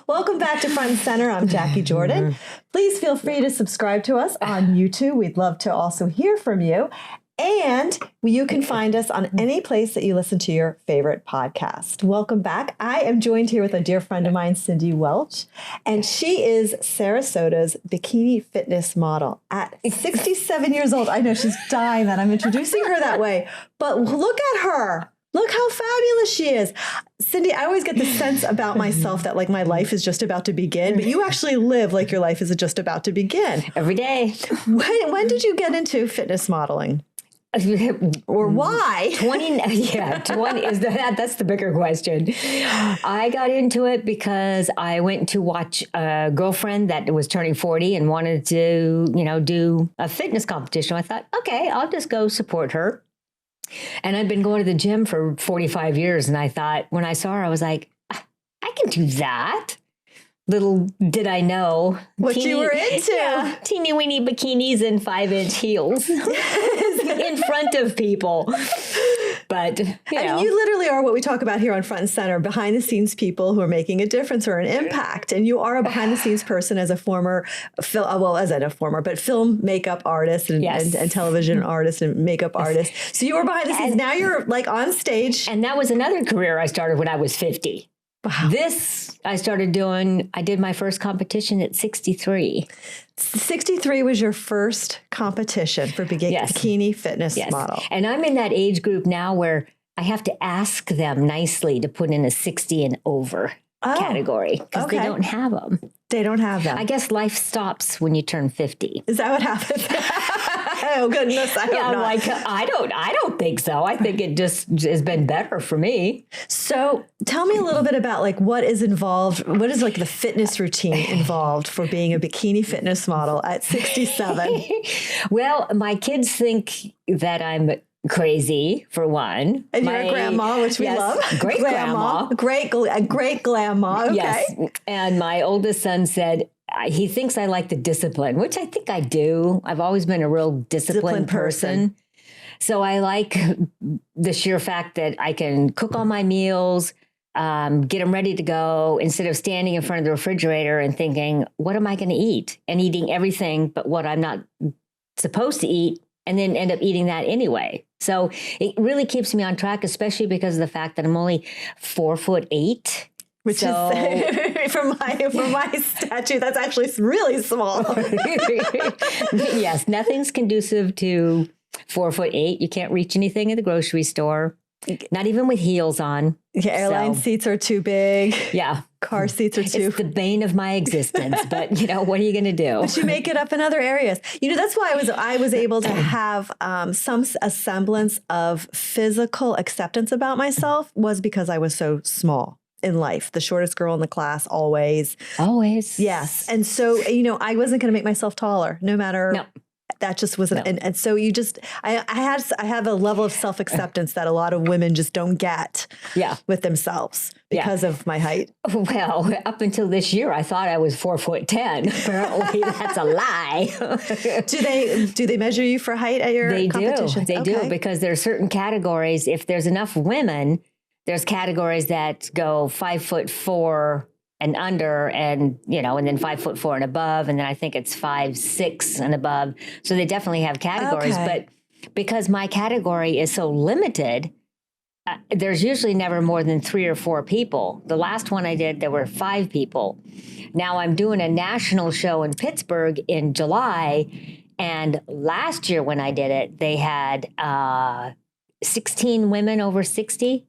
Welcome back to Front and Center. I'm Jacquie Jordan. Please feel free to subscribe to us on YouTube. We'd love to also hear from you. And you can find us on any place that you listen to your favorite podcast. Welcome back. I am joined here with a dear friend of mine, Cyndi Welch, and she is Sarasota's bikini fitness model at 67 years old. I know she's dying that I'm introducing her that way, but look at her. Look how fabulous she is. Cyndi, I always get the sense about myself that like my life is just about to begin, but you actually live like your life is just about to begin. Every day. When did you get into fitness modeling? Or why? 20 is that's the bigger question. I got into it because I went to watch a girlfriend that was turning 40 and wanted to, do a fitness competition. I thought, okay, I'll just go support her. And I've been going to the gym for 45 years. And I thought, when I saw her, I was like, I can do that. Little did I know what you were into. Teeny weeny bikinis and 5-inch heels in front of people. But, you literally are what we talk about here on Front and Center, behind the scenes people who are making a difference or an impact. And you are a behind the scenes person as a former, but film makeup artist and television artist and makeup artist. So you were behind the scenes. And now you're like on stage. And that was another career I started when I was 50. Wow. This I started doing, I did my first competition at 63. 63 was your first competition for bikini fitness model. And I'm in that age group now where I have to ask them nicely to put in a 60 and over category because they don't have them. They don't have them. I guess life stops when you turn 50. Is that what happens? Oh, goodness. I don't think so. I think it just has been better for me. So tell me a little bit about like what is involved. What is like the fitness routine involved for being a bikini fitness model at 67? Well, my kids think that I'm crazy, for one. And you're a grandma, which we love. Great grandma. Great grandma. Okay. Yes. And my oldest son said, he thinks I like the discipline, which I think I do. I've always been a real disciplined person. So I like the sheer fact that I can cook all my meals, get them ready to go, instead of standing in front of the refrigerator and thinking, what am I going to eat? And eating everything but what I'm not supposed to eat, and then end up eating that anyway. So it really keeps me on track, especially because of the fact that I'm only 4'8". Which is for my statue, that's actually really small. Yes, nothing's conducive to 4'8". You can't reach anything in the grocery store, not even with heels on. Yeah, airline seats are too big. Yeah. Car seats are too. It's the bane of my existence, but what are you going to do? But you make it up in other areas. That's why I was able to have a semblance of physical acceptance about myself, was because I was so small in life, the shortest girl in the class, always. Always. Yes. And so, I wasn't going to make myself taller, no matter. No. That just wasn't. No. And so I have a level of self-acceptance that a lot of women just don't get with themselves because of my height. Well, up until this year, I thought I was 4'10". Apparently that's a lie. Do they measure you for height at your competitions? They do, because there are certain categories. If there's enough women, there's categories that go 5'4" and under, and then 5'4" and above, and then I think it's 5'6" and above. So they definitely have categories, but because my category is so limited, there's usually never more than 3 or 4 people. The last one I did, there were 5 people. Now I'm doing a national show in Pittsburgh in July, and last year when I did it, they had 16 women over 60.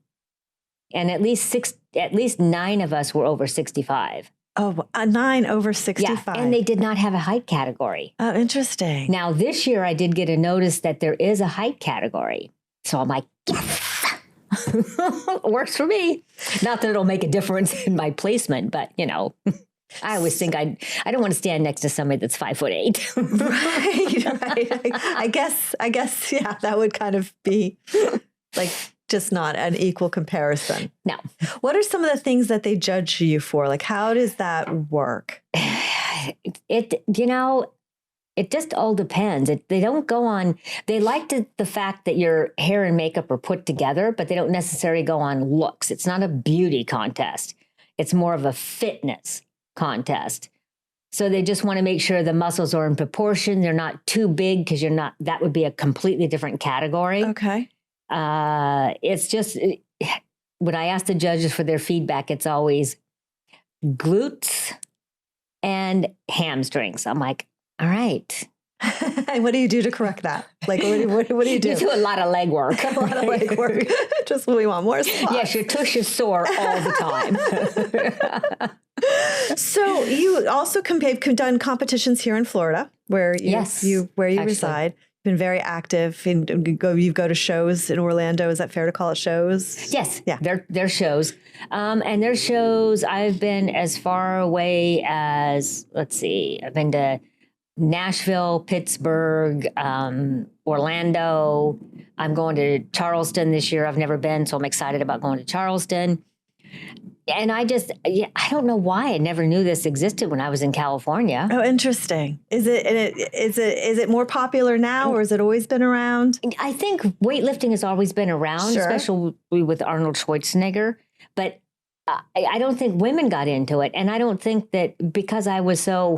And at least 9 of us were over 65. Oh, 9 over 65. Yeah, and they did not have a height category. Oh, interesting. Now, this year I did get a notice that there is a height category. So I'm like, yes, works for me. Not that it'll make a difference in my placement, but, I always think I don't want to stand next to somebody that's 5'8". Right. I guess, yeah, that would kind of be like just not an equal comparison. No. What are some of the things that they judge you for? Like, how does that work? It just all depends. They don't go on, they like the fact that your hair and makeup are put together, but they don't necessarily go on looks. It's not a beauty contest. It's more of a fitness contest. So they just want to make sure the muscles are in proportion. They're not too big because that would be a completely different category. Okay. It's just, when I ask the judges for their feedback, it's always glutes and hamstrings. I'm like, all right. And what do you do to correct that? Like, what do you do? You do a lot of leg work. A lot of leg work. Just what we want, more squats. Yes, your tush is sore all the time. So you also have done competitions here in Florida, where you reside. You've been very active. You go to shows in Orlando. Is that fair to call it shows? Yes. Yeah. They're shows. And their shows, I've been as far away as, let's see, I've been to Nashville, Pittsburgh, Orlando. I'm going to Charleston this year. I've never been, so I'm excited about going to Charleston. And I don't know why I never knew this existed when I was in California. Oh, interesting. Is it more popular now, or has it always been around? I think weightlifting has always been around, especially with Arnold Schwarzenegger. But I don't think women got into it. And I don't think that because I was I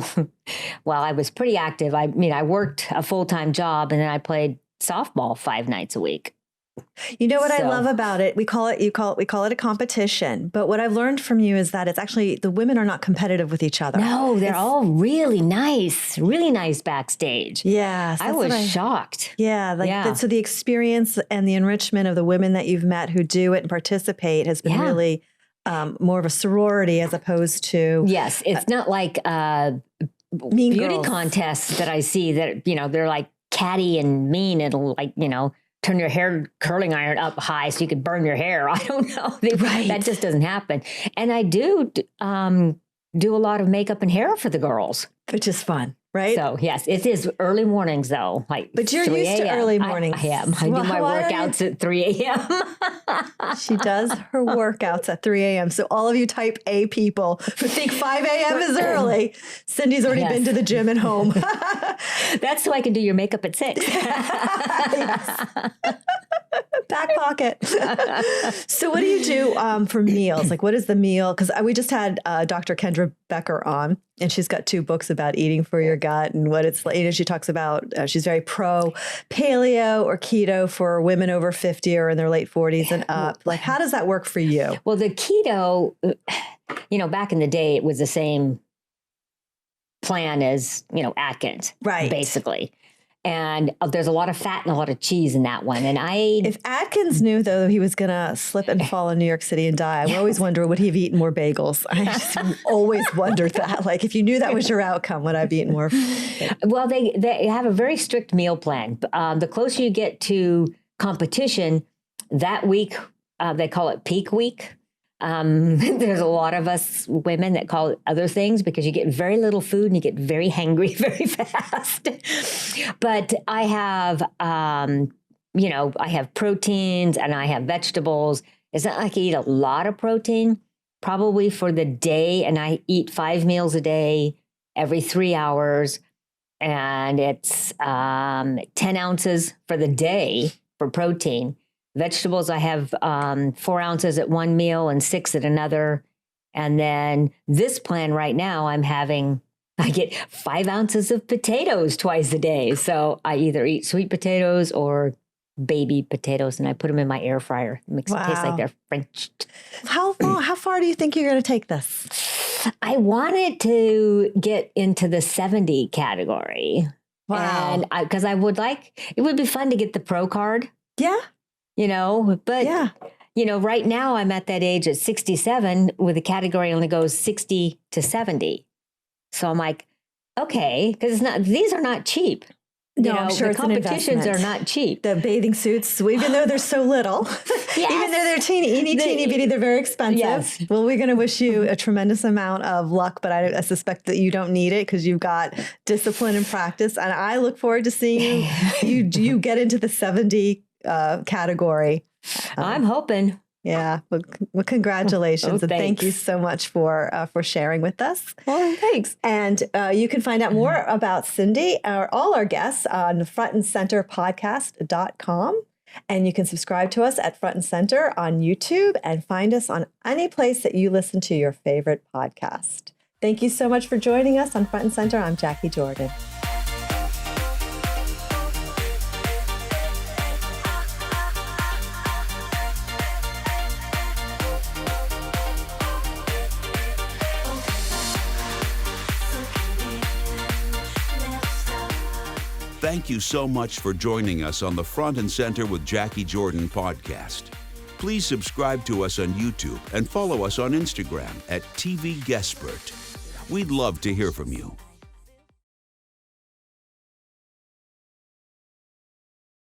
was pretty active. I worked a full-time job, and then I played softball 5 nights a week. You know what I love about it? We call it a competition. But what I've learned from you is that it's actually, the women are not competitive with each other. No, they're all really nice backstage. Yes. I was shocked. Yeah. So the experience and the enrichment of the women that you've met who do it and participate has been really more of a sorority as opposed to. Yes. It's not like mean beauty girls. Contests that I see that, they're like catty and mean. It'll turn your hair curling iron up high so you could burn your hair. I don't know. That just doesn't happen. And I do a lot of makeup and hair for the girls. Which is fun, right? So, yes, it is early mornings, though. But you're used to early mornings. I am. I do my workouts at 3 a.m. She does her workouts at 3 a.m. So all of you type A people who think 5 a.m. is early, Cyndi's already been to the gym and home. That's so I can do your makeup at 6. Back pocket. So what do you do for meals? Like, what is the meal? Because we just had Dr. Kendra Becker on, and she's got 2 books about eating for your gut and what it's like. She talks about, she's very pro paleo or keto for women over 50 or in their late 40s and up. Like, how does that work for you? Well, the keto, back in the day, it was the same plan as, Atkins, right? Basically. And there's a lot of fat and a lot of cheese in that one. And if Atkins knew, though, he was going to slip and fall in New York City and die, I always wonder, would he have eaten more bagels? I just always wondered that. Like, if you knew that was your outcome, would I have eaten more? Well, they have a very strict meal plan. The closer you get to competition, that week, they call it peak week. There's a lot of us women that call it other things because you get very little food and you get very hangry very fast. But I have, I have proteins and I have vegetables. It's not like I eat a lot of protein, probably for the day. And I eat 5 meals a day, every 3 hours. And it's 10 ounces for the day for protein. Vegetables, I have 4 ounces at one meal and 6 at another. And then this plan right now, I get 5 ounces of potatoes twice a day. So I either eat sweet potatoes or baby potatoes, and I put them in my air fryer. It makes it taste like they're Frenched. How far do you think you're going to take this? I wanted to get into the 70 category. Wow. And because it would be fun to get the pro card. Yeah. But right now I'm at that age at 67 where the category only goes 60 to 70. So I'm like, okay, because these are not cheap. No, I'm sure the it's competitions an investment. are not cheap. The bathing suits, even though they're so little, even though they're teeny bitty, they're very expensive. Yes. Well, we're going to wish you a tremendous amount of luck, but I suspect that you don't need it because you've got discipline and practice. And I look forward to seeing you get into the 70 category. I'm hoping. Yeah. Well, congratulations. And thank you so much for sharing with us. Well, thanks. And you can find out more about Cyndi or all our guests on frontandcenterpodcast.com. And you can subscribe to us at Front and Center on YouTube and find us on any place that you listen to your favorite podcast. Thank you so much for joining us on Front and Center. I'm Jacquie Jordan. Thank you so much for joining us on the Front and Center with Jacquie Jordan podcast. Please subscribe to us on YouTube and follow us on Instagram at TVGuestpert. We'd love to hear from you.